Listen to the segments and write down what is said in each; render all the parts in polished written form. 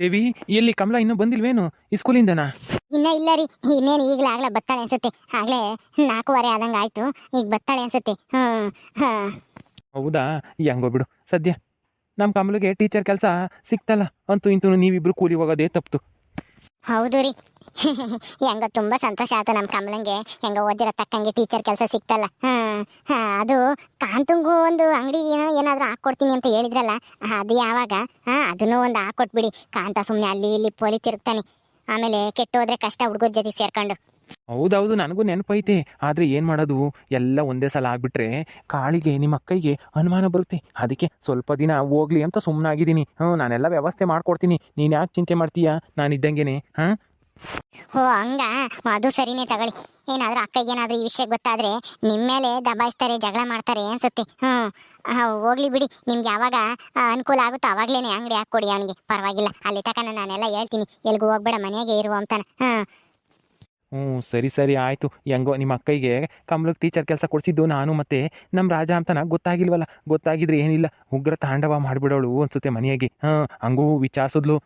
ದೇವಿ, ಎಲ್ಲಿ ಕಮಲ ಇನ್ನೂ ಬಂದಿಲ್ವೇನು ಈ ಸ್ಕೂಲಿಂದನಾ? ಇನ್ನ ಇಲ್ಲ ರೀ, ಇನ್ನೇನು ಈಗಲಾಗ್ಲೇ ಬತ್ತಾಳೆ ಅನ್ಸುತ್ತೆ. ಆಗ್ಲೇ 4:15 ಆದಂಗೆ ಆಯ್ತು, ಈಗ ಬತ್ತಾಳೆ ಅನ್ಸುತ್ತೆ. ಹೌದಾ, ಹೆಂಗೋ ಬಿಡು. ಸದ್ಯ ನಮ್ಮ ಕಮಲಿಗೆ ಟೀಚರ್ ಕೆಲಸ ಸಿಕ್ತಲ್ಲ, ಅಂತೂ ಇಂತೂ ನೀವಿಬ್ರು ಕೂಲಿ ಹೋಗೋದೇ ತಪ್ತು. ಹೌದು ರೀ. ಹೆಂಗ ತುಂಬಾ ಸಂತೋಷ ಆಯ್ತು ನಮ್ಮ ಕಮಲಂಗೆ. ಹೆಂಗ ಓದಿರೋ ತಕ್ಕಂಗೆ ಟೀಚರ್ ಕೆಲಸ ಸಿಕ್ತಲ್ಲ. ಅದು ಕಾಂತಂಗೂ ಒಂದು ಅಂಗಡಿ ಏನಾದ್ರೂ ಹಾಕೊಡ್ತೀನಿ ಅಂತ ಹೇಳಿದ್ರಲ್ಲ, ಅದು ಯಾವಾಗ? ಅದನ್ನೂ ಒಂದು ಹಾಕೊಟ್ಬಿಡಿ. ಕಾಂತ ಸುಮ್ಮನೆ ಅಲ್ಲಿ ಇಲ್ಲಿ ಪೋಲಿ ತಿರುಗ್ತಾನೆ, ಆಮೇಲೆ ಕೆಟ್ಟೋದ್ರೆ ಕಷ್ಟ ಹುಡುಗರ ಜೊತೆ ಸೇರ್ಕೊಂಡು. ಹೌದೌದು, ನನಗೂ ನೆನಪೈತೆ. ಆದರೆ ಏನು ಮಾಡೋದು, ಎಲ್ಲ ಒಂದೇ ಸಲ ಆಗ್ಬಿಟ್ರೆ ಕಾಳಿಗೆ ನಿಮ್ಮ ಅಕ್ಕಯ್ಯಗೆ ಅನುಮಾನ ಬರುತ್ತೆ. ಅದಕ್ಕೆ ಸ್ವಲ್ಪ ದಿನ ಹೋಗ್ಲಿ ಅಂತ ಸುಮ್ಮನಾಗಿದ್ದೀನಿ. ನಾನೆಲ್ಲ ವ್ಯವಸ್ಥೆ ಮಾಡ್ಕೊಡ್ತೀನಿ, ನೀನು ಯಾಕೆ ಚಿಂತೆ ಮಾಡ್ತೀಯಾ? ನಾನಿದ್ದಂಗೆನೆ. ಓ ಹಂಗ, ಅದು ಸರಿನೇ ತಗೊಳ್ಳಿ. ಏನಾದ್ರೂ ಅಕ್ಕಗೇನಾದ್ರೂ ಈ ವಿಷಯ ಗೊತ್ತಾದ್ರೆ ನಿಮ್ಮ ಮೇಲೆ ದಬಾಯಿಸ್ತಾರೆ, ಜಗಳ ಮಾಡ್ತಾರೆ ಅನ್ಸುತ್ತೆ. ಹೋಗ್ಲಿ ಬಿಡಿ, ನಿಮ್ಗೆ ಯಾವಾಗ ಅನುಕೂಲ ಆಗುತ್ತೋ ಅವಾಗ್ಲೇನೆ ಅಂಗಡಿ ಹಾಕೊಡಿ ಅವನಿಗೆ, ಪರವಾಗಿಲ್ಲ. ಅಲ್ಲಿ ತನಕ ನಾನೆಲ್ಲ ಹೇಳ್ತೀನಿ, ಎಲ್ಗೂ ಹೋಗ್ಬೇಡ, ಮನೆಯಾಗೆ ಇರುವ ಅಂತಾನೆ. ಸರಿ ಸರಿ ಆಯಿತು. ಹೆಂಗೋ ನಿಮ್ಮ ಅಕ್ಕಯ್ಯಗೆ ಕಮಲಕ್ಕೆ ಟೀಚರ್ ಕೆಲಸ ಕೊಡಿಸಿದ್ದು ನಾನು ಮತ್ತೆ ನಮ್ಮ ರಾಜ ಅಂತನ ಗೊತ್ತಾಗಿಲ್ವಲ್ಲ. ಗೊತ್ತಾಗಿದ್ರೆ ಏನಿಲ್ಲ, ಉಗ್ರ ತಾಂಡವ ಮಾಡಿಬಿಡೋಳು ಅನ್ಸುತ್ತೆ ಮನೆಯಾಗೆ. ಹಂಗೂ ವಿಚಾರಿಸಿದ್ಲು,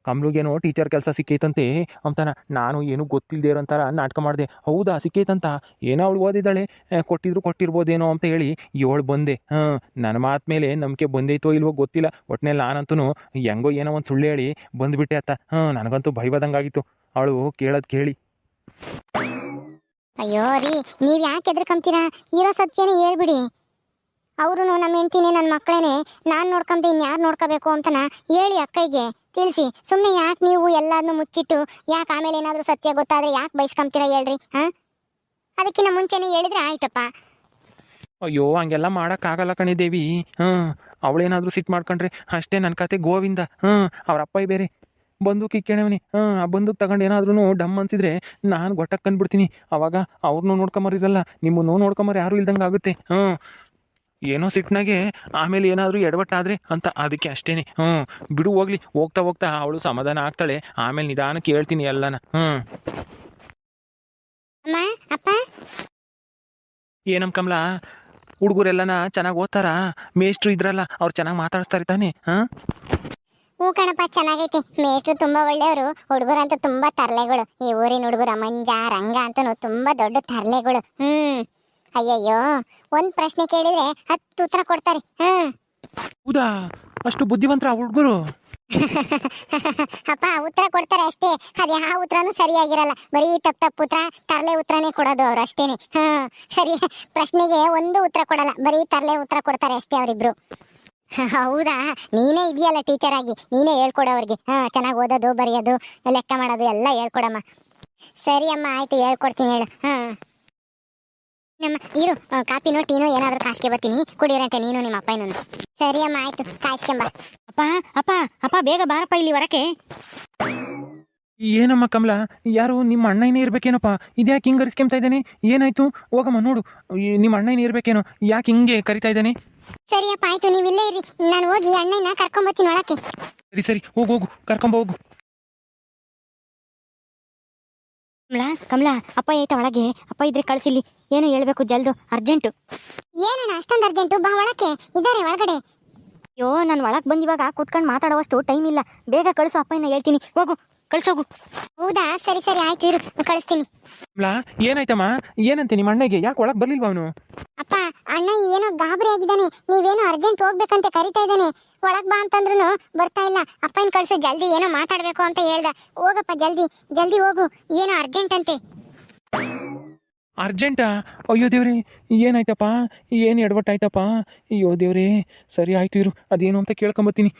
ಕಮಲುಗೇನೋ ಟೀಚರ್ ಕೆಲಸ ಸಿಕ್ಕೈತಂತೆ ಅಂತಾನ. ನಾನು ಏನೂ ಗೊತ್ತಿಲ್ಲದೆ ಇರೋಂಥರ ನಾಟಕ ಮಾಡಿದೆ. ಹೌದಾ, ಸಿಕ್ಕೈತಂತ? ಏನೋ ಅವಳು ಓದಿದ್ದಾಳೆ, ಕೊಟ್ಟಿರ್ಬೋದೇನೋ ಅಂತ ಹೇಳಿ ಏಳು ಬಂದೆ. ನನ್ನ ಮಾತು ಮೇಲೆ ನಂಬಿಕೆ ಬಂದೈತೋ ಇಲ್ವೋ ಗೊತ್ತಿಲ್ಲ. ಒಟ್ಟಿನಲ್ಲಿ ನಾನಂತೂ ಹೆಂಗೋ ಏನೋ ಒಂದು ಸುಳ್ಳು ಹೇಳಿ ಬಂದುಬಿಟ್ಟೆ ಅತ್ತ. ನನಗಂತೂ ಭಯವಾದಂಗಾಗಿತ್ತು ಅವಳು ಕೇಳೋದು ಕೇಳಿ. ಅಯ್ಯೋ ರೀ, ನೀವ್ ಯಾಕೆ ಎದ್ರಕಂತೀರಾ? ಇರೋ ಸತ್ಯನೇ ಹೇಳ್ಬಿಡಿ. ಅವರು ನಮ್ಮ ಹೆಂಡ್ತಿನೇ, ನನ್ನ ಮಕ್ಕಳೇನೆ, ನಾನು ನೋಡ್ಕೊಂತ ಇನ್ಯಾರು ನೋಡ್ಕೋಬೇಕು ಅಂತನ ಹೇಳಿ ಅಕ್ಕಯ್ಯಗೆ ತಿಳಿಸಿ. ಸುಮ್ಮನೆ ಯಾಕೆ ನೀವು ಎಲ್ಲಾದ್ನೂ ಮುಚ್ಚಿಟ್ಟು, ಯಾಕೆ ಆಮೇಲೆ ಏನಾದರೂ ಸತ್ಯ ಗೊತ್ತಾದ್ರೆ ಯಾಕೆ ಬಯಸ್ಕೊಂತೀರಾ ಹೇಳ್ರಿ? ಅದಕ್ಕಿಂತ ಮುಂಚೆನೇ ಹೇಳಿದ್ರೆ ಆಯ್ತಪ್ಪ. ಅಯ್ಯೋ, ಹಂಗೆಲ್ಲ ಮಾಡೋಕ್ಕಾಗಲ್ಲ ಕಣೆ ದೇವಿ. ಅವಳೇನಾದರೂ ಸಿಟ್ಟು ಮಾಡ್ಕೊಂಡ್ರೆ ಅಷ್ಟೇ ನನ್ನ ಕತೆ ಗೋವಿಂದ. ಅವ್ರ ಅಪ್ಪ ಬೇರೆ ಬಂದೂಕ್ ಇಕ್ಕೇಣವನಿ. ಆ ಬಂದೂಕ್ ತಗೊಂಡು ಏನಾದ್ರೂ ಡಮ್ ಅನ್ಸಿದ್ರೆ ನಾನು ಗೊಟ್ಟಕ್ಕೆ ಕಂಡ್ಬಿಡ್ತೀನಿ. ಅವಾಗ ಅವ್ರನ್ನೂ ನೋಡ್ಕೊಂಬರಿರಲ್ಲ, ನಿಮ್ಮನ್ನೂ ನೋಡ್ಕೊಂಬರು ಯಾರೂ ಇಲ್ದಂಗೆ ಆಗುತ್ತೆ. ಏನೋ ಸಿಟ್ಟಿನಾಗೆ ಆಮೇಲೆ ಏನಾದರೂ ಎಡವಟ್ಟಾದರೆ ಅಂತ, ಅದಕ್ಕೆ ಅಷ್ಟೇನೆ. ಬಿಡು ಹೋಗ್ಲಿ. ಹೋಗ್ತಾ ಹೋಗ್ತಾ ಅವಳು ಸಮಾಧಾನ ಆಗ್ತಾಳೆ, ಆಮೇಲೆ ನಿಧಾನಕ್ಕೆ ಹೇಳ್ತೀನಿ ಎಲ್ಲನ. ಅಪ್ಪ, ಏನಮ್ಮ ಕಮಲ, ಹುಡುಗರೆಲ್ಲನ ಚೆನ್ನಾಗಿ ಓದ್ತಾರಾ? ಮೇಷ್ಟ್ರು ಇದ್ರಲ್ಲ, ಅವ್ರು ಚೆನ್ನಾಗಿ ಮಾತಾಡಿಸ್ತಾರೆ ತಾನೆ? ಹ್ಞೂ ಕಣಪ್ಪ, ಚೆನ್ನಾಗೈತಿ. ಮೇಷ್ಟ್ರು ತುಂಬಾ ಒಳ್ಳೆಯವರು, ಹುಡುಗರಂತೂ ತುಂಬಾ ತರ್ಲೆಗಳು. ಈ ಊರಿನ ಹುಡುಗರ ಮಂಜ ರಂಗ ಅಂತೂ ತುಂಬಾ ದೊಡ್ಡ ತರ್ಲೆಗಳು. ಅಯ್ಯಯ್ಯೋ, ಒಂದ್ ಪ್ರಶ್ನೆ ಕೇಳಿದ್ರೆ 10 ಉತ್ತರ ಕೊಡ್ತಾರೆ. ಹೌದಾ, ಅಷ್ಟು ಬುದ್ಧಿವಂತರ ಹುಡುಗರು? ಅಪ್ಪ, ಉತ್ತರ ಕೊಡ್ತಾರೆ ಅಷ್ಟೇ, ಅದ್ ಯಾವ ಉತ್ತರನೂ ಸರಿಯಾಗಿರಲ್ಲ. ಬರೀ ತಪ್ಪು ಉತ್ತರ, ತರ್ಲೆ ಉತ್ತರನೇ ಕೊಡೋದು ಅವ್ರು, ಅಷ್ಟೇನೆ. ಸರಿ ಪ್ರಶ್ನೆಗೆ ಒಂದು ಉತ್ತರ ಕೊಡಲ್ಲ, ಬರೀ ತರ್ಲೆ ಉತ್ತರ ಕೊಡ್ತಾರೆ ಅಷ್ಟೇ ಅವರಿಬ್ರು. ಹೌದಾ, ನೀನೇ ಇದೆಯಲ್ಲ ಟೀಚರ್ ಆಗಿ, ನೀನೇ ಹೇಳ್ಕೊಡೋವ್ರಿಗೆ. ಚೆನ್ನಾಗಿ ಓದೋದು, ಬರೆಯೋದು, ಲೆಕ್ಕ ಮಾಡೋದು ಎಲ್ಲ ಹೇಳ್ಕೊಡಮ್ಮ. ಸರಿ ಅಮ್ಮ, ಆಯ್ತು, ಹೇಳ್ಕೊಡ್ತೀನಿ ಹೇಳು. ನಮ್ಮ ಇರು, ಕಾಪಿನೋ ಟೀನೋ ಏನಾದರೂ ಕಾಸ್ಕೆ ಬರ್ತೀನಿ, ಕುಡಿಯೋರಂತೆ ನೀನು ನಿಮ್ಮ ಅಪ್ಪ ಇನ್ನೊಂದು. ಸರಿ ಅಮ್ಮ, ಆಯ್ತು, ಕಾಯಿಸ್ಕೊಂಬ. ಅಪ್ಪ ಅಪ್ಪ ಅಪ್ಪ, ಬೇಗ ಬಾರಪ್ಪ ಇಲ್ಲಿ ಹೊರಕ್ಕೆ. ಏನಮ್ಮ ಕಮಲ, ಯಾರು ನಿಮ್ಮ ಅಣ್ಣನೇ ಇರ್ಬೇಕೇನಪ್ಪ? ಇದ್ಯಾಕೆ ಹಿಂಗೆ ಕರಿಸ್ಕೊಂತಾ ಇದ್ದಾನೆ? ಏನಾಯ್ತು? ಹೋಗಮ್ಮ ನೋಡು, ನಿಮ್ಮ ಅಣ್ಣನೇ ಇರ್ಬೇಕೇನೋ, ಯಾಕೆ ಹಿಂಗೆ ಕರಿತಾ ಇದ್ದಾನೆ? ಸರಿಯಪ್ಪ, ಆಯ್ತು, ನೀವು ಇಲ್ಲೇ ಇರಿ, ನಾನು ಹೋಗಿ ಅಣ್ಣನ ಕರ್ಕೊಂಬತ್ತೀನಿ ಒಳಕ್ಕೆ. ಸರಿ ಸರಿ, ಹೋಗು ಹೋಗು, ಕರ್ಕೊಂಬ ಹೋಗು. ಕಮಲಾ, ಅಪ್ಪ ಐತ ಒಳಗೆ. ಅಪ್ಪ ಇದ್ರೆ ಕಳಿಸಿಲ್ಲಿ, ಏನೋ ಹೇಳ್ಬೇಕು, ಜಲ್ದು, ಅರ್ಜೆಂಟು. ಏನಣ್ಣ ಅಷ್ಟೊಂದು ಅರ್ಜೆಂಟು? ಬಾ ಒಳಕ್ಕೆ, ಇದ್ದಾರೆ ಒಳಗಡೆ. ಅಯ್ಯೋ, ನಾನು ಒಳಗೆ ಬಂದು ಇವಾಗ ಕೂತ್ಕೊಂಡು ಮಾತಾಡೋವಷ್ಟು ಟೈಮ್ ಇಲ್ಲ. ಬೇಗ ಕಳಿಸು, ಅಪ್ಪ ಇನ್ನ ಹೇಳ್ತೀನಿ. ಹೋಗು, ಕಳ್ಸೋಗು. ಹೌದಾ, ಸರಿ ಸರಿ, ಆಯ್ತು, ಇರು, ಕಳಿಸ್ತೀನಿ. ಕಮಲಾ, ಏನಾಯ್ತಮ್ಮ? ಏನಂತೆ ನಿಮ್ಮ ಅಣ್ಣಗೆ? ಯಾಕೆ ಒಳಗೆ ಬರ್ಲಿಲ್ವ ಅವನು? ಅಪ್ಪ, ಅಣ್ಣ ಏನೋ ಗಾಬರಿ ಆಗಿದ್ದಾನೆ, ನೀವೇನೋ ಅರ್ಜೆಂಟ್ ಹೋಗ್ಬೇಕಂತ ಕರಿತಾ ಇದ್ದಾನೆ. ಒಳಗ್ ಬಾ ಅಂತಂದ್ರು ಬರ್ತಾ ಇಲ್ಲ. ಅಪ್ಪನ ಕಳ್ಸು, ಜಲ್ದಿ ಏನೋ ಮಾತಾಡ್ಬೇಕು ಅಂತ ಹೇಳ್ದ. ಹೋಗಪ್ಪ, ಜಲ್ದಿ ಜಲ್ದಿ ಹೋಗು, ಏನೋ ಅರ್ಜೆಂಟ್ ಅಂತೆ. ಅರ್ಜೆಂಟಾ? ಅಯ್ಯೋ ದೇವ್ರಿ, ಏನಾಯ್ತಪ್ಪ? ಏನು ಎಡವಟ್ಟಾಯ್ತಪ್ಪ? ಅಯ್ಯೋ ದೇವ್ರಿ, ಸರಿ ಆಯ್ತು, ಇರು, ಅದೇನು ಅಂತ ಕೇಳ್ಕೊಂಬತ್ತೀನಿ.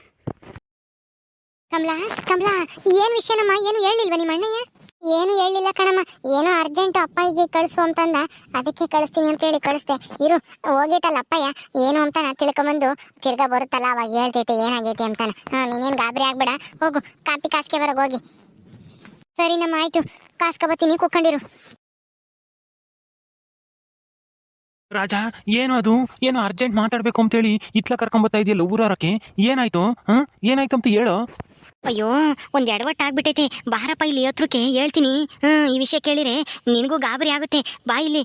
ಕಮಲಾ, ಕಮಲಾ, ಏನ್ ವಿಷಯನಮ್ಮ? ಏನು ಹೇಳಿಲ್ವ ನಿಮ್ಮ ಅಣ್ಣಯ್ಯ? ಏನು ಹೇಳಿಲ್ಲ ಕಣಮ್ಮ, ಏನೋ ಅರ್ಜೆಂಟ್ ಅಪ್ಪಯ್ಯಗೆ ಕಳಿಸು ಅಂತಂದ, ಅದಕ್ಕೆ ಕಳಿಸ್ತೀನಿ ಅಂತೇಳಿ ಕಳಿಸ್ದೆ. ಇರು, ಹೋಗೈತಲ್ಲ ಅಪ್ಪಯ್ಯ, ಏನು ಅಂತ ನಾ ತಿಳ್ಕೊಂಬಂದು ತಿರ್ಗಾ ಬರುತ್ತಲ್ಲ ಅವಾಗ ಹೇಳ್ತೈತೆ ಏನಾಗೈತೆ ಅಂತಾನ. ನೀನೇನು ಗಾಬರಿ ಆಗ್ಬೇಡ, ಹೋಗು, ಕಾಪಿ ಕಾಸ್ಕೆ ಬರೋಗಿ ಹೋಗಿ. ಸರಿನಮ್ಮ, ಆಯ್ತು, ಕಾಸ್ಕೊಬತ್ತೀನಿ, ಕೂತ್ಕೊಂಡಿರು. ರಾಜ, ಏನು ಅದು? ಏನೋ ಅರ್ಜೆಂಟ್ ಮಾತಾಡ್ಬೇಕು ಅಂತೇಳಿ ಇತ್ಲ ಕರ್ಕೊಂಬತ್ತಾ ಇದೆಯಲ್ಲ ಊರವರಕ್ಕೆ, ಏನಾಯ್ತು? ಏನಾಯ್ತು ಅಂತ ಹೇಳು. ಅಯ್ಯೋ, ಒಂದು ಎಡವಟ್ಟಾಗ್ಬಿಟ್ಟೈತೆ, ಬಾರಪ್ಪ ಇಲ್ಲಿ ಹತ್ರಕ್ಕೆ ಹೇಳ್ತೀನಿ. ಈ ವಿಷಯ ಕೇಳಿರೆ ನಿನಗೂ ಗಾಬರಿ ಆಗುತ್ತೆ, ಬಾ ಇಲ್ಲಿ.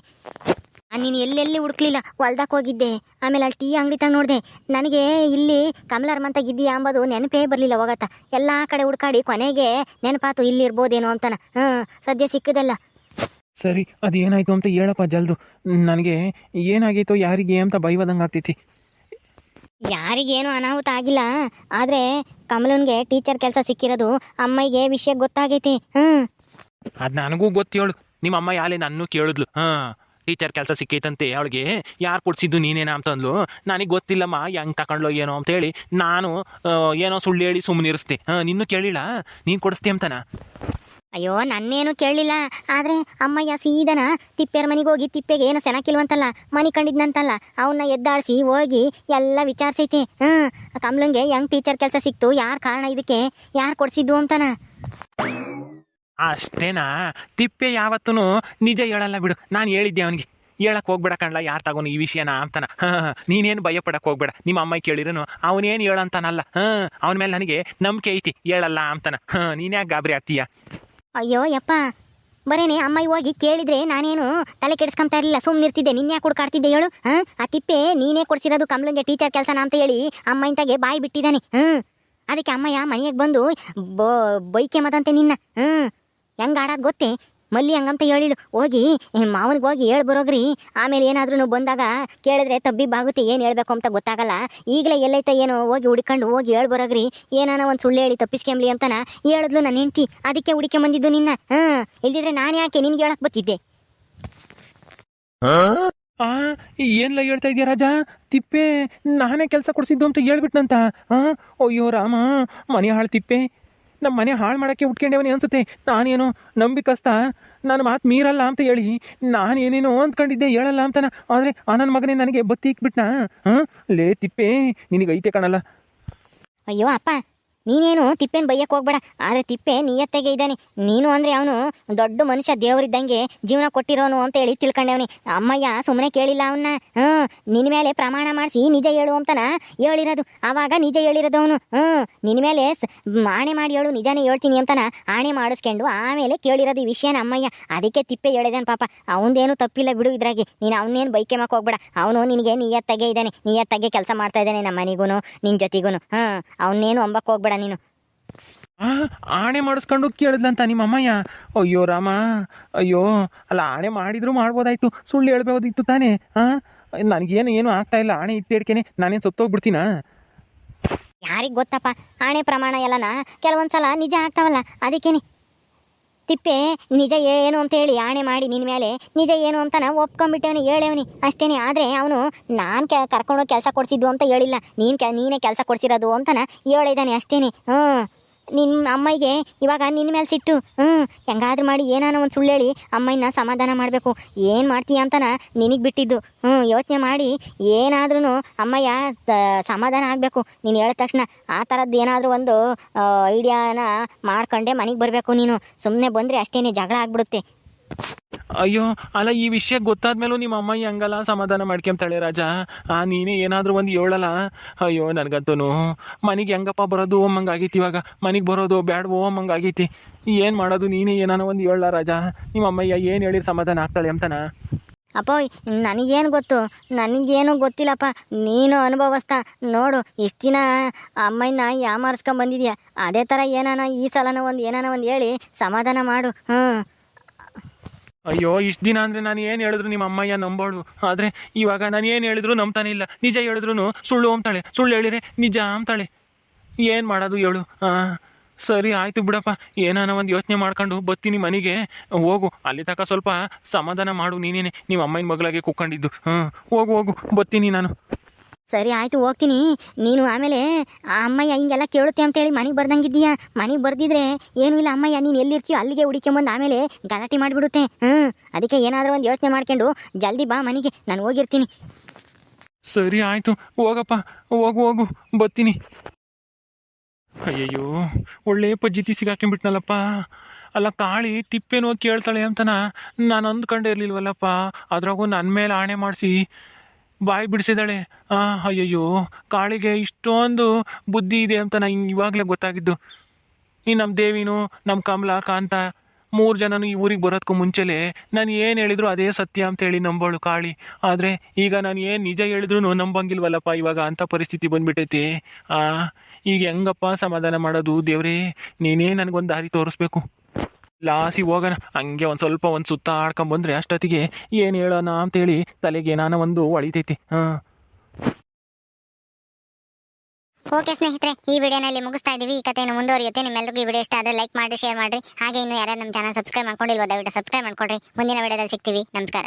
ನೀನು ಎಲ್ಲೆಲ್ಲಿ ಹುಡುಕ್ಲಿಲ್ಲ, ಹೊಲ್ದಕ್ಕೆ ಹೋಗಿದ್ದೆ, ಆಮೇಲೆ ಅಲ್ಲಿ ಟೀ ಅಂಗಡಿ ತಂಗ ನೋಡಿದೆ. ನನಗೆ ಇಲ್ಲಿ ಕಮಲಾರ್ಮಂತಾಗ ಇದ್ದೀಯಾ ಅಂಬೋದು ನೆನಪೇ ಬರಲಿಲ್ಲ. ಹೋಗತ್ತ ಎಲ್ಲ ಕಡೆ ಹುಡ್ಕಾಡಿ ಕೊನೆಗೆ ನೆನಪಾತು ಇಲ್ಲಿ ಇರ್ಬೋದೇನೋ ಅಂತಾನ. ಸದ್ಯ ಸಿಕ್ಕದಲ್ಲ. ಸರಿ ಅದೇನಾಯ್ತು ಅಂತ ಹೇಳಪ್ಪ ಜಲ್ದು. ನನಗೆ ಏನಾಗೈತೋ ಯಾರಿಗೆ ಅಂತ ಬೈವದಂಗೆ ಆಗ್ತೈತಿ. ಯಾರಿಗೇನು ಅನಾಹುತ ಆಗಿಲ್ಲ, ಆದರೆ ಕಮಲನ್ಗೆ ಟೀಚರ್ ಕೆಲಸ ಸಿಕ್ಕಿರೋದು ಅಮ್ಮಯ್ಯಗೆ ವಿಷಯ ಗೊತ್ತಾಗೈತಿ. ಅದು ನನಗೂ ಗೊತ್ತೇಳು. ನಿಮ್ಮ ಅಮ್ಮ ಯಾಲೆ ನನ್ನೂ ಕೇಳಿದ್ಲು. ಟೀಚರ್ ಕೆಲಸ ಸಿಕ್ಕೈತಂತೆ ಅವಳಿಗೆ, ಯಾರು ಕೊಡ್ಸಿದ್ದು ನೀನೇನ ಅಂತಂದ್ಲು. ನನಗೆ ಗೊತ್ತಿಲ್ಲಮ್ಮ ಹೆಂಗೆ ತಗೊಂಡ್ಲೋ ಏನೋ ಅಂತೇಳಿ ನಾನು ಏನೋ ಸುಳ್ಳು ಹೇಳಿ ಸುಮ್ಮನಿರಿಸ್ತೆ. ನಿನ್ನೂ ಕೇಳಿಲ್ಲ, ನೀನು ಕೊಡಿಸ್ತಿ ಅಂತನ. ಅಯ್ಯೋ ನನ್ನೇನು ಕೇಳಲಿಲ್ಲ, ಆದರೆ ಅಮ್ಮಯ್ಯ ಸೀದನ ತಿಪ್ಪೆರ ಮನೆಗೆ ಹೋಗಿ ತಿಪ್ಪೆಗೆ ಏನೋ ಸೆನಕಿಲ್ವಂತಲ್ಲ, ಮನೆ ಕಂಡಿದ್ನಂತಲ್ಲ, ಅವನ್ನ ಎದ್ದಾಡಿಸಿ ಹೋಗಿ ಎಲ್ಲ ವಿಚಾರಿಸೈತಿ. ಕಮಲಂಗೆ ಹೆಂಗ್ ಟೀಚರ್ ಕೆಲಸ ಸಿಕ್ತು, ಯಾರು ಕಾರಣ ಇದಕ್ಕೆ, ಯಾರು ಕೊಡ್ಸಿದ್ದು ಅಂತನ. ಅಷ್ಟೇನಾ? ತಿಪ್ಪೆ ಯಾವತ್ತೂ ನಿಜ ಹೇಳಲ್ಲ ಬಿಡು. ನಾನು ಹೇಳಿದ್ದೆ ಅವನಿಗೆ, ಹೇಳಕ್ಕೆ ಹೋಗ್ಬೇಡ ಕಣ್ಲ ಯಾರು ತಗೋನು ಈ ವಿಷಯನ ಅಂತಾನ. ನೀನೇನು ಭಯಪಡಕ್ಕೆ ಹೋಗ್ಬೇಡ, ನಿಮ್ಮ ಅಮ್ಮ ಕೇಳಿರೋನು ಅವನೇನು ಹೇಳಂತಾನಲ್ಲ. ಅವನ ಮೇಲೆ ನನಗೆ ನಂಬಿಕೆ ಐತಿ, ಹೇಳಲ್ಲ ಅಂತಾನ. ನೀನ್ಯಾಕೆ ಗಾಬರಿ ಆಗ್ತೀಯ? ಅಯ್ಯೋ ಯಪ್ಪ, ಬರೇನೆ ಅಮ್ಮಯ್ಯ ಹೋಗಿ ಕೇಳಿದ್ರೆ ನಾನೇನು ತಲೆ ಕೆಡಿಸ್ಕೊಂತ ಇರಲಿಲ್ಲ, ಸುಮ್ಮನಿರ್ತಿದ್ದೆ. ನಿನ್ಯಾಕೆ ಹುಡುಕಾಡ್ತಿದ್ದೆ ಹೇಳು? ಆ ತಿಪ್ಪೆ ನೀನೇ ಕೊಡ್ಸಿರೋದು ಕಮಲಂಗೆ ಟೀಚರ್ ಕೆಲಸನ ಅಂತ ಹೇಳಿ ಅಮ್ಮಯ್ಯಂತಾಗೆ ಬಾಯಿ ಬಿಟ್ಟಿದ್ದಾನೆ. ಅದಕ್ಕೆ ಅಮ್ಮಯ್ಯ ಮನೆಗೆ ಬಂದು ಬೈಕೆ ಮದಂತೆ ನಿನ್ನ. ಹೆಂಗೆ ಆಡೋದು ಗೊತ್ತೇ, ಮಲ್ಲಿ ಹಂಗಂತ ಹೇಳಿಳು. ಹೋಗಿ ಮಾವನಿಗೆ ಹೋಗಿ ಹೇಳಿ ಬರೋಗ್ರಿ, ಆಮೇಲೆ ಏನಾದ್ರೂ ಬಂದಾಗ ಕೇಳಿದ್ರೆ ತಬ್ಬಿ ಬಾಗುತ್ತೆ, ಏನು ಹೇಳ್ಬೇಕು ಅಂತ ಗೊತ್ತಾಗಲ್ಲ. ಈಗಲೇ ಎಲ್ಲೈತ ಏನೋ ಹೋಗಿ ಹುಡ್ಕೊಂಡು ಹೋಗಿ ಹೇಳಿ ಬರೋಗ್ರಿ, ಏನಾನ ಒಂದು ಸುಳ್ಳು ಹೇಳಿ ತಪ್ಪಿಸ್ಕೊಂಬ್ಲಿ ಅಂತನ ಹೇಳಿದ್ಲು ನನ್ನ ಹೆಂಡ್ತಿ. ಅದಕ್ಕೆ ಹುಡುಕೆ ಬಂದಿದ್ದು ನಿನ್ನ. ಇಲ್ದಿದ್ರೆ ನಾನು ಯಾಕೆ ನಿನ್ಗೆ ಹೇಳಕ್ ಬತ್ತಿದ್ದೆ? ಏನ್ಲ ಹೇಳ್ತಾ ಇದೆಯಾ ರಾಜ? ತಿಪ್ಪೆ ನಾನೇ ಕೆಲಸ ಕೊಡಿಸಿದ್ದು ಅಂತ ಹೇಳ್ಬಿಟ್ನಂತ. ಅಯ್ಯೋ ರಾಮ, ಮನೆ ಹಾಳು ತಿಪ್ಪೆ, ನಮ್ಮ ಮನೆ ಹಾಳು ಮಾಡೋಕ್ಕೆ ಉಟ್ಕೊಂಡೇವನಿ ಅನ್ಸುತ್ತೆ. ನಾನೇನೋ ನಂಬಿಕಸ್ತ, ನನ್ನ ಮಾತು ಮೀರಲ್ಲ ಅಂತ ಹೇಳಿ ನಾನೇನೇನೋ ಅಂದ್ಕೊಂಡಿದ್ದೆ, ಹೇಳಲ್ಲ ಅಂತಾನ. ಆದರೆ ನನ್ನ ಮಗನೇ ನನಗೆ ಬತ್ತಿ ಇಕ್ಬಿಟ್ನಾ? ಲೇ ತಿಪ್ಪೆ, ನಿನಗೈತೆ ಕಾಣಲ್ಲ. ಅಯ್ಯೋ ಅಪ್ಪ, ನೀನೇನು ತಿಪ್ಪೇನು ಬೈಯಕ್ಕೆ ಹೋಗ್ಬೇಡ. ಆದರೆ ತಿಪ್ಪೆ ನಿಯತ್ತೆಗೆ ಇದ್ದಾನೆ. ನೀನು ಅಂದರೆ ಅವನು ದೊಡ್ಡ ಮನುಷ್ಯ, ದೇವರಿದ್ದಂಗೆ ಜೀವನ ಕೊಟ್ಟಿರೋನು ಅಂತ ಹೇಳಿ ತಿಳ್ಕೊಂಡವನಿ. ಅಮ್ಮಯ್ಯ ಸುಮ್ಮನೆ ಕೇಳಿಲ್ಲ ಅವನ್ನ. ನಿನ್ನ ಮೇಲೆ ಪ್ರಮಾಣ ಮಾಡಿಸಿ ನಿಜ ಹೇಳು ಅಂತನ ಹೇಳಿರೋದು. ಆವಾಗ ನಿಜ ಹೇಳಿರೋದು ಅವನು. ನಿನ್ನ ಮೇಲೆ ಆಣೆ ಮಾಡಿ ಹೇಳು, ನಿಜಾನೇ ಹೇಳ್ತೀನಿ ಅಂತನ ಆಣೆ ಮಾಡಿಸ್ಕೊಂಡು ಆಮೇಲೆ ಕೇಳಿರೋದು ಈ ವಿಷಯನ ಅಮ್ಮಯ್ಯ. ಅದಕ್ಕೆ ತಿಪ್ಪೆ ಹೇಳಿದಾನೆ ಪಾಪ. ಅವನದೇನು ತಪ್ಪಿಲ್ಲ ಬಿಡು ಇದ್ರಾಗೆ. ನೀನು ಅವನೇನು ಬೈಕೆ ಮಕ್ಕ ಹೋಗ್ಬೇಡ. ಅವನು ನಿನಗೆ ನಿಯತ್ತಾಗೆ ಇದ್ದಾನೆ, ನಿಯತ್ತಾಗೆ ಕೆಲಸ ಮಾಡ್ತಾ ಇದ್ದಾನೆ ನಮ್ಮ ಮನೆಗೂ ನಿನ್ನ ಜೊತೆಗೂ. ಅವನ್ನೇನು ಅಂಬಕ್ಕೆ ಹೋಗ್ಬೇಡ ನೀನು. ಆಣೆ ಮಾಡಿಸ್ಕೊಂಡು ಕೇಳಿದ್ಲಂತ ನಿಮ್ಮ ಅಮ್ಮಯ್ಯ? ಅಯ್ಯೋ ರಾಮ, ಅಯ್ಯೋ, ಅಲ್ಲ ಆಣೆ ಮಾಡಿದ್ರು ಮಾಡ್ಬೋದಾಯ್ತು, ಸುಳ್ಳು ಹೇಳ್ಬೋದಿತ್ತು ತಾನೇ. ನನಗೇನು ಆಗ್ತಾ ಇಲ್ಲ, ಆಣೆ ಇಟ್ಟಿಡ್ಕೇನೆ ನಾನೇನು ಸತ್ತೋಗ್ಬಿಡ್ತೀನಾ? ಯಾರಿಗೆ ಗೊತ್ತಪ್ಪ, ಆಣೆ ಪ್ರಮಾಣ ಎಲ್ಲನ ಕೆಲವೊಂದ್ಸಲ ನಿಜ ಆಗ್ತಾವಲ್ಲ, ಅದಕ್ಕೇನೆ. ತಿಪ್ಪೆ ನಿಜ ಏನು ಅಂತ ಹೇಳಿ ಆಣೆ ಮಾಡಿ ನಿನ್ನ ಮೇಲೆ ನಿಜ ಏನು ಅಂತ ನಾವು ಒಪ್ಕೊಂಡ್ಬಿಟ್ಟವನಿ, ಹೇಳೇವನಿ ಅಷ್ಟೇನೆ. ಆದರೆ ಅವನು ನಾನು ಕರ್ಕೊಂಡೋಗಿ ಕೆಲಸ ಕೊಡಿಸಿದ್ದು ಅಂತ ಹೇಳಿಲ್ಲ, ನೀನೇ ಕೆಲಸ ಕೊಡಿಸಿರೋದು ಅಂತನ ಹೇಳಿದ್ದಾನೆ ಅಷ್ಟೇನೆ. ನಿನ್ನ ಅಮ್ಮಯ್ಯಗೆ ಇವಾಗ ನಿನ್ನ ಮೇಲೆ ಸಿಟ್ಟು. ಹೆಂಗಾದ್ರೂ ಮಾಡಿ ಏನಾನ ಒಂದು ಸುಳ್ಳು ಹೇಳಿ ಅಮ್ಮಯ್ಯನ ಸಮಾಧಾನ ಮಾಡಬೇಕು. ಏನು ಮಾಡ್ತೀಯ ಅಂತನ ನಿನಗೆ ಬಿಟ್ಟಿದ್ದು. ಯೋಚನೆ ಮಾಡಿ ಏನಾದ್ರೂ ಅಮ್ಮಯ್ಯ ಸಮಾಧಾನ ಆಗಬೇಕು. ನೀನು ಹೇಳಿದ ತಕ್ಷಣ ಆ ಥರದ್ದು ಏನಾದರೂ ಒಂದು ಐಡಿಯಾನ ಮಾಡ್ಕೊಂಡೆ ಮನೆಗೆ ಬರಬೇಕು ನೀನು. ಸುಮ್ಮನೆ ಬಂದರೆ ಅಷ್ಟೇನೆ ಜಗಳ ಆಗ್ಬಿಡುತ್ತೆ. ಅಯ್ಯೋ, ಅಲ್ಲ ಈ ವಿಷಯ ಗೊತ್ತಾದ್ಮೇಲೂ ನಿಮ್ಮ ಅಮ್ಮಯ್ಯ ಹಂಗಲ್ಲ ಸಮಾಧಾನ ಮಾಡ್ಕೊಂತಾಳೆ ರಾಜ. ನೀನೇ ಏನಾದರೂ ಒಂದು ಹೇಳಲ್ಲ. ಅಯ್ಯೋ ನನಗಂತೂ ಮನೆಗೆ ಹೆಂಗಪ್ಪ ಬರೋದು ಆಗೈತಿ, ಇವಾಗ ಮನೆಗೆ ಬರೋದು ಬ್ಯಾಡ್ವೋ ಆಗೈತಿ. ಏನು ಮಾಡೋದು? ನೀನೇ ಏನಾನ ಒಂದು ಹೇಳಲ್ಲ ರಾಜ. ನಿಮ್ಮ ಅಮ್ಮಯ್ಯ ಏನು ಹೇಳಿದ್ರೆ ಸಮಾಧಾನ ಆಗ್ತಾಳೆ ಅಂತನ? ಅಪ್ಪ ನನಗೇನು ಗೊತ್ತು, ನನಗೇನು ಗೊತ್ತಿಲ್ಲಪ್ಪ. ನೀನು ಅನುಭವಸ್ತ ನೋಡು. ಇಷ್ಟು ದಿನ ಅಮ್ಮಯ್ಯನ ಯಾಮಾರಿಸ್ಕೊಂಬಂದಿದ್ಯಾ, ಅದೇ ಥರ ಏನಾನ ಈ ಸಲನ ಏನಾನ ಒಂದು ಹೇಳಿ ಸಮಾಧಾನ ಮಾಡು. ಅಯ್ಯೋ, ಇಷ್ಟು ದಿನ ಅಂದರೆ ನಾನು ಏನು ಹೇಳಿದ್ರು ನಿಮ್ಮ ಅಮ್ಮಯ್ಯ ನಂಬೋಳು. ಆದರೆ ಇವಾಗ ನಾನು ಏನು ಹೇಳಿದ್ರು ನಂಬ್ತಾನೆ ಇಲ್ಲ. ನಿಜ ಹೇಳಿದ್ರು ಸುಳ್ಳು ಅಂತಾಳೆ, ಸುಳ್ಳು ಹೇಳಿದ್ರೆ ನಿಜ ಅಂತಾಳೆ. ಏನು ಮಾಡೋದು ಹೇಳು? ಸರಿ ಆಯಿತು ಬಿಡಪ್ಪ, ಏನಾನ ಒಂದು ಯೋಚನೆ ಮಾಡ್ಕೊಂಡು ಬರ್ತೀನಿ ಮನೆಗೆ. ಹೋಗು, ಅಲ್ಲಿ ತನಕ ಸ್ವಲ್ಪ ಸಮಾಧಾನ ಮಾಡು. ನೀನೇನೆ ನಿಮ್ಮ ಅಮ್ಮನ ಮಗಳಾಗೆ ಕೂತ್ಕೊಂಡಿದ್ದು. ಹೋಗು ಹೋಗು, ಬರ್ತೀನಿ ನಾನು. ಸರಿ ಆಯಿತು, ಹೋಗ್ತೀನಿ. ನೀನು ಆಮೇಲೆ ಆ ಅಮ್ಮಯ್ಯ ಹಿಂಗೆಲ್ಲ ಕೇಳುತ್ತೆ ಅಂತೇಳಿ ಮನೆಗೆ ಬರ್ದಂಗಿದ್ದೀಯಾ. ಮನೆಗೆ ಬರ್ದಿದ್ರೆ ಏನೂ ಇಲ್ಲ, ಅಮ್ಮಯ್ಯ ನೀನು ಎಲ್ಲಿರ್ತೀಯೋ ಅಲ್ಲಿಗೆ ಹುಡುಕೊಂಬಂದು ಆಮೇಲೆ ಗಲಾಟೆ ಮಾಡಿಬಿಡುತ್ತೆ. ಅದಕ್ಕೆ ಏನಾದರೂ ಒಂದು ಯೋಚನೆ ಮಾಡ್ಕೊಂಡು ಜಲ್ದಿ ಬಾ ಮನೆಗೆ, ನಾನು ಹೋಗಿರ್ತೀನಿ. ಸರಿ ಆಯಿತು, ಹೋಗಪ್ಪ, ಹೋಗು ಹೋಗು, ಬರ್ತೀನಿ. ಅಯ್ಯಯ್ಯೋ, ಒಳ್ಳೆ ಪಜ್ಜಿತಿ ಸಿಗಾಕೊಂಡ್ಬಿಟ್ನಲ್ಲಪ್ಪ. ಅಲ್ಲ ಕಾಳಿ ತಿಪ್ಪೇನೋ ಕೇಳ್ತಾಳೆ ಅಂತನ ನಾನು ಅಂದ್ಕೊಂಡೇ ಇರಲಿಲ್ವಲ್ಲಪ್ಪ. ಅದ್ರಾಗೂ ನನ್ನ ಮೇಲೆ ಆಣೆ ಮಾಡಿಸಿ ಬಾಯಿ ಬಿಡಿಸಿದಾಳೆ. ಅಯ್ಯಯ್ಯೋ, ಕಾಳಿಗೆ ಇಷ್ಟೊಂದು ಬುದ್ಧಿ ಇದೆ ಅಂತ ನಂಗೆ ಇವಾಗಲೇ ಗೊತ್ತಾಗಿದ್ದು. ಈ ನಮ್ಮ ದೇವಿನೂ ನಮ್ಮ ಕಮಲ ಕಾಂತ 3 ಜನನು ಈ ಊರಿಗೆ ಬರೋದಕ್ಕೂ ಮುಂಚೆಲೆ ನಾನು ಏನು ಹೇಳಿದ್ರು ಅದೇ ಸತ್ಯ ಅಂತೇಳಿ ನಂಬೋಳು ಕಾಳಿ. ಆದರೆ ಈಗ ನಾನು ಏನು ನಿಜ ಹೇಳಿದ್ರು ನಂಬಂಗಿಲ್ವಲ್ಲಪ್ಪ ಇವಾಗ ಅಂಥ ಪರಿಸ್ಥಿತಿ ಬಂದ್ಬಿಟ್ಟೈತಿ. ಈಗ ಹೆಂಗಪ್ಪ ಸಮಾಧಾನ ಮಾಡೋದು ದೇವ್ರೇ, ನೀನೇ ನನಗೊಂದು ದಾರಿ ತೋರಿಸ್ಬೇಕು. ಲಾಸಿ ಹೋಗೋಣ ಹಂಗೆ ಒಂದು ಸ್ವಲ್ಪ ಒಂದು ಸುತ್ತ ಆಡ್ಕೊಂಬಂದ್ರೆ ಅಷ್ಟೊತ್ತಿಗೆ ಏನು ಹೇಳೋಣ ಅಂತೇಳಿ ತಲೆಗೆ ಏನಾನ ಒಂದು ಹೊಳಿತೈತಿ. ಓಕೆ ಸ್ನೇಹಿತರೆ, ಈ ವಿಡಿಯೋನಲ್ಲಿ ಮುಗಿಸ್ತಾ ಇದೀವಿ. ಈ ಕಥೆಯನ್ನು ಮುಂದುವರಿಯುತ್ತೆ. ನಿಮ್ಮೆಲ್ಲರಿಗೂ ಈ ವಿಡಿಯೋ ಇಷ್ಟ ಆದರೆ ಲೈಕ್ ಮಾಡಿ, ಶೇರ್ ಮಾಡಿ. ಹಾಗೆ ಇನ್ನು ಯಾರು ನಮ್ಮ ಚಾನಲ್ ಸಬ್ಸ್ಕ್ರೈಬ್ ಮಾಡ್ಕೊಂಡಿಲ್ವೋ ದಯವಿಟ್ಟು ಸಬ್ಸ್ಕ್ರೈಬ್ ಮಾಡ್ಕೊಡ್ರಿ. ಮುಂದಿನ ವಿಡಿಯೋದಲ್ಲಿ ಸಿಗ್ತೀವಿ. ನಮಸ್ಕಾರ.